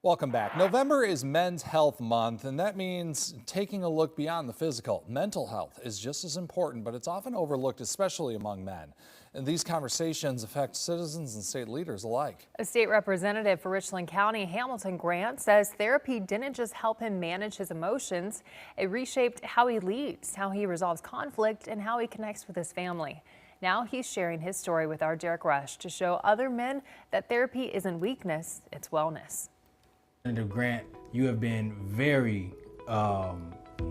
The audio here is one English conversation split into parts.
Welcome back. November is Men's Health Month, and that means taking a look beyond the physical. Mental health is just as important, but it's often overlooked, especially among men. And these conversations affect citizens and state leaders alike. A state representative for Richland County, Hamilton Grant, says therapy didn't just help him manage his emotions. It reshaped how he leads, how he resolves conflict, and how he connects with his family. Now he's sharing his story with our Derek Rush to show other men that therapy isn't weakness, it's wellness. Senator Grant, you have been very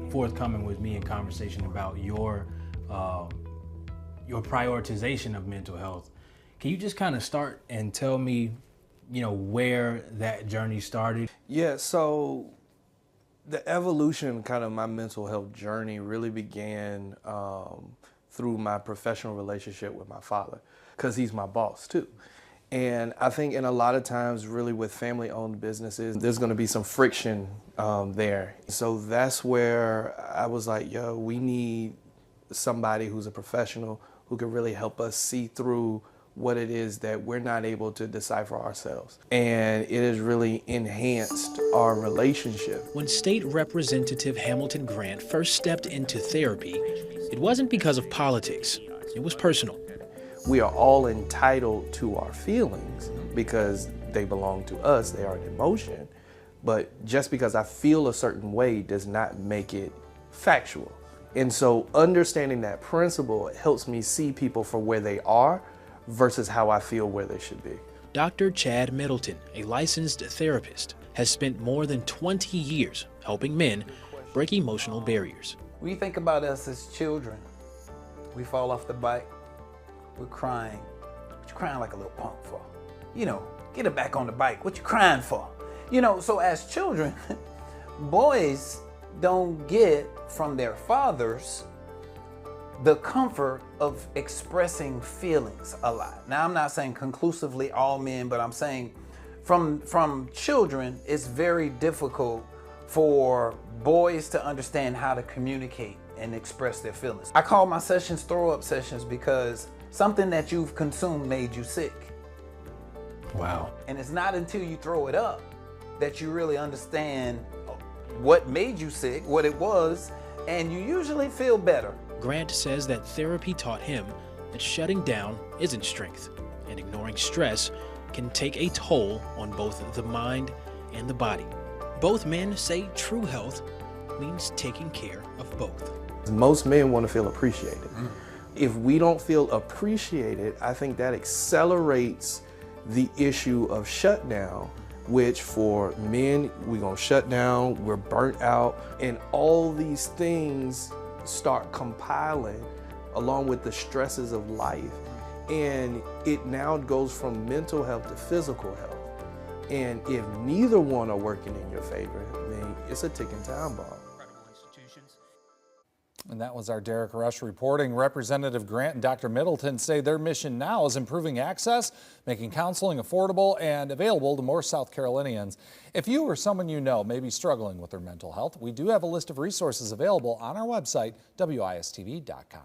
forthcoming with me in conversation about your prioritization of mental health. Can you just kind of start and tell me, where that journey started? Yeah, so the evolution kind of my mental health journey really began through my professional relationship with my father, because he's my boss too. And I think in a lot of times, really with family-owned businesses, there's going to be some friction there. So that's where I was like, yo, we need somebody who's a professional who can really help us see through what it is that we're not able to decipher ourselves. And it has really enhanced our relationship. When State Representative Hamilton Grant first stepped into therapy, it wasn't because of politics. It was personal. We are all entitled to our feelings because they belong to us, they are an emotion. But just because I feel a certain way does not make it factual. And so understanding that principle helps me see people for where they are versus how I feel where they should be. Dr. Chad Middleton, a licensed therapist, has spent more than 20 years helping men break emotional barriers. When you think about us as children, we fall off the bike, we're crying. What you crying like a little punk for? Get it back on the bike. What you crying for? So as children, boys don't get from their fathers the comfort of expressing feelings a lot. Now, I'm not saying conclusively all men, but I'm saying from children, it's very difficult for boys to understand how to communicate and express their feelings. I call my sessions throw-up sessions because something that you've consumed made you sick. Wow. And it's not until you throw it up that you really understand what made you sick, what it was, and you usually feel better. Grant says that therapy taught him that shutting down isn't strength, and ignoring stress can take a toll on both the mind and the body. Both men say true health means taking care of both. Most men want to feel appreciated. If we don't feel appreciated, I think that accelerates the issue of shutdown, which for men, we're gonna shut down, we're burnt out, and all these things start compiling along with the stresses of life. And it now goes from mental health to physical health. And if neither one are working in your favor, then it's a ticking time bomb. And that was our Derek Rush reporting. Representative Grant and Dr. Middleton say their mission now is improving access, making counseling affordable and available to more South Carolinians. If you or someone you know may be struggling with their mental health, we do have a list of resources available on our website, WISTV.com.